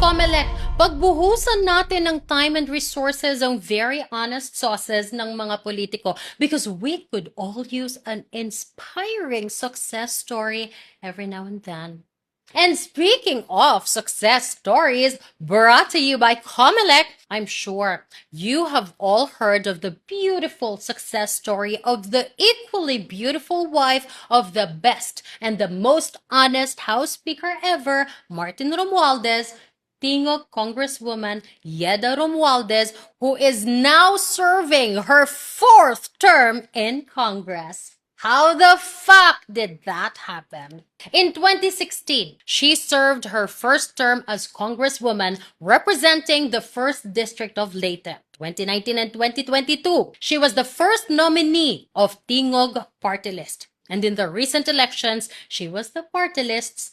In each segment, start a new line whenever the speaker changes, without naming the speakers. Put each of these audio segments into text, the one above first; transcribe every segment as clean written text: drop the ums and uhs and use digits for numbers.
COMELEC, pagbuhusan natin ng time and resources ang very honest sauces ng mga politiko because we could all use an inspiring success story every now and then. And speaking of success stories brought to you by COMELEC, I'm sure you have all heard of the beautiful success story of the equally beautiful wife of the best and the most honest House Speaker ever, Martin Romualdez, Tingog Congresswoman Yeda Romualdez, who is now serving her 4th term in Congress. How the fuck did that happen? In 2016, she served her first term as Congresswoman representing the 1st District of Leyte. 2019 and 2022, she was the first nominee of Tingog Party List. And in the recent elections, she was the party list's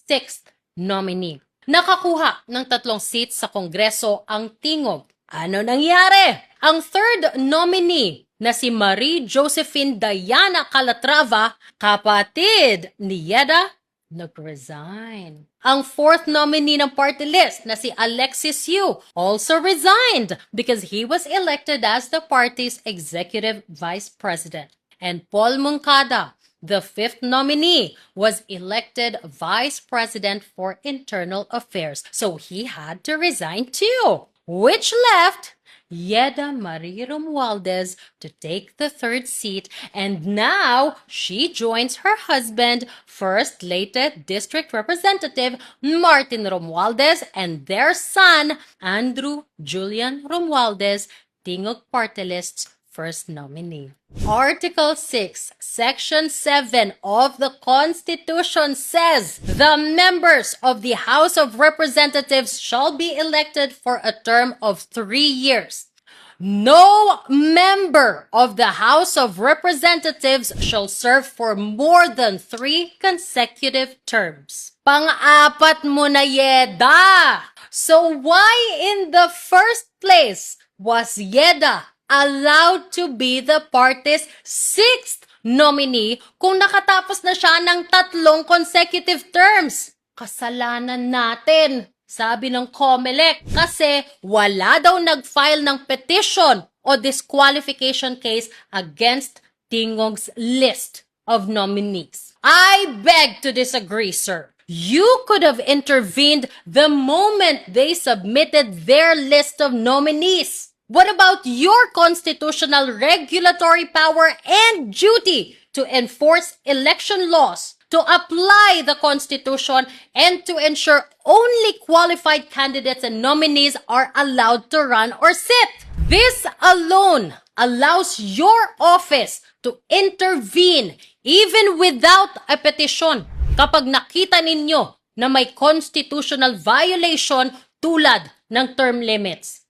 6th nominee. Nakakuha ng 3 seats sa Kongreso ang Tingog. Ano nangyari? Ang 3rd nominee na si Marie Josephine Diana Calatrava, kapatid ni Yeda, nag-resign. Ang 4th nominee ng party list na si Alexis Yu also resigned because he was elected as the party's executive vice president. And Paul Moncada, the 5th nominee, was elected Vice President for Internal Affairs. So he had to resign too, which left Yeda Marie Romualdez to take the 3rd seat, and now she joins her husband, 1st Leyte District Representative Martin Romualdez, and their son, Andrew Julian Romualdez, Tingog Party List's 1st nominee. Article 6, Section 7 of the Constitution says the members of the House of Representatives shall be elected for a term of 3 years. No member of the House of Representatives shall serve for more than 3 consecutive terms. Pang-apat mo na, Yeda! So why in the first place was Yeda allowed to be the party's 6th nominee kung nakatapos na siya ng 3 consecutive terms? Kasalanan natin, sabi ng COMELEC, kasi wala daw nag-file ng petition o disqualification case against Tingog's list of nominees. I beg to disagree, sir. You could have intervened the moment they submitted their list of nominees. What about your constitutional regulatory power and duty to enforce election laws, to apply the Constitution, and to ensure only qualified candidates and nominees are allowed to run or sit? This alone allows your office to intervene even without a petition kapag nakita ninyo na may constitutional violation tulad ng term limits.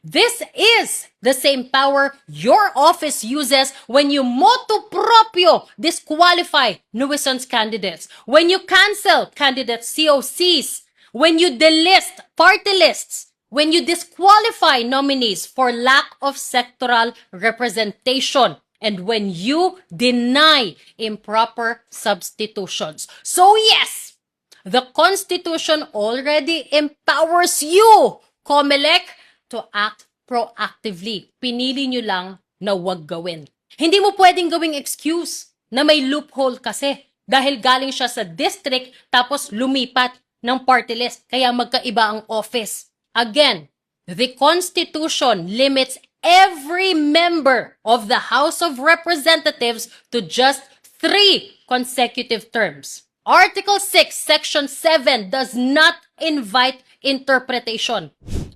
This is the same power your office uses when you motu proprio disqualify nuisance candidates, when you cancel candidate COCs, when you delist party lists, when you disqualify nominees for lack of sectoral representation, and when you deny improper substitutions. So yes, the Constitution already empowers you, COMELEC, to act proactively. Pinili nyo lang na wag gawin. Hindi mo pwedeng gawing excuse na may loophole kasi dahil galing siya sa district tapos lumipat ng party list kaya magkaiba ang office. Again, the Constitution limits every member of the House of Representatives to just 3 consecutive terms. Article 6, Section 7 does not invite interpretation.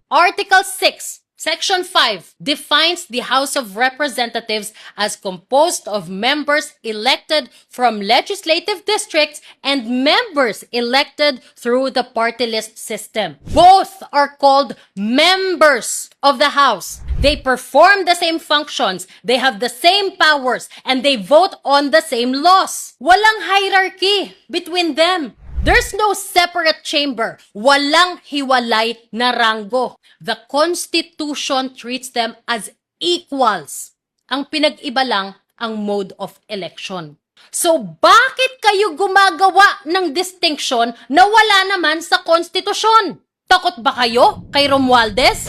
Article 6, Section 5 defines the House of Representatives as composed of members elected from legislative districts and members elected through the party list system. Both are called members of the House. They perform the same functions, they have the same powers, and they vote on the same laws. Walang hierarchy between them. There's no separate chamber. Walang hiwalay na ranggo. The Constitution treats them as equals. Ang pinag-iba lang ang mode of election. So bakit kayo gumagawa ng distinction na wala naman sa konstitusyon? Takot ba kayo kay Romualdez?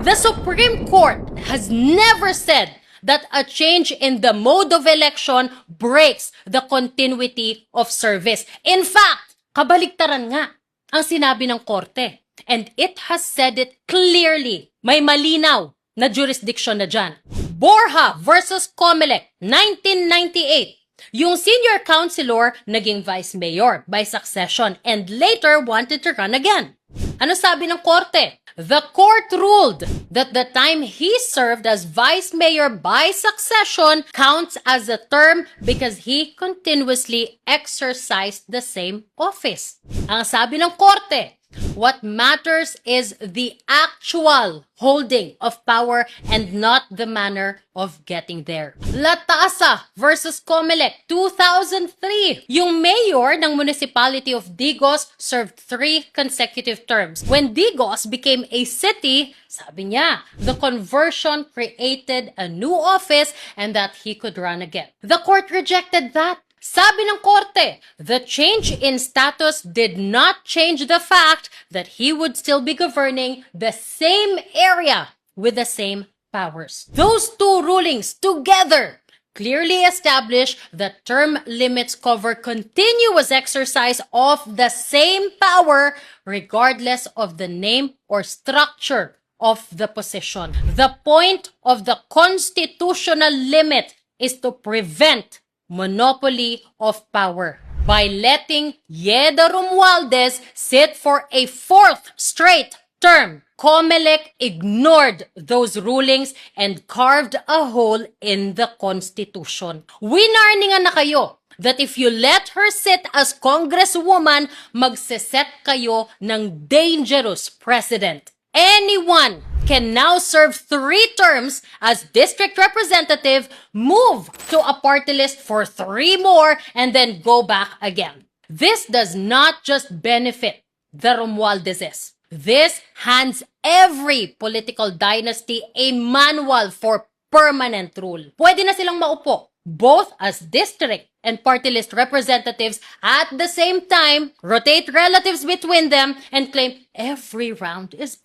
The Supreme Court has never said that a change in the mode of election breaks the continuity of service. In fact, kabaliktaran nga ang sinabi ng korte. And it has said it clearly. May malinaw na jurisdiction na dyan. Borja versus Comelec, 1998. Yung senior councilor naging vice mayor by succession and later wanted to run again. Ano sabi ng korte? The court ruled that the time he served as vice mayor by succession counts as a term because he continuously exercised the same office. Ang sabi ng korte, what matters is the actual holding of power and not the manner of getting there. Lataasa versus Comelec, 2003. Yung mayor ng municipality of Digos served 3 consecutive terms. When Digos became a city, sabi niya, the conversion created a new office and that he could run again. The court rejected that. Sabi ng korte, the change in status did not change the fact that he would still be governing the same area with the same powers. Those two rulings together clearly establish that term limits cover continuous exercise of the same power regardless of the name or structure of the position. The point of the constitutional limit is to prevent monopoly of power by letting Yeda Romualdez sit for a 4th straight term. Comelec ignored those rulings and carved a hole in the Constitution. Winarningan na kayo that if you let her sit as congresswoman, magseset kayo ng dangerous precedent. Anyone can now serve 3 terms as district representative, move to a party list for 3 more, and then go back again. This does not just benefit the Romualdezes. This hands every political dynasty a manual for permanent rule. Pwede na silang maupo, both as district and party list representatives at the same time, rotate relatives between them, and claim every round is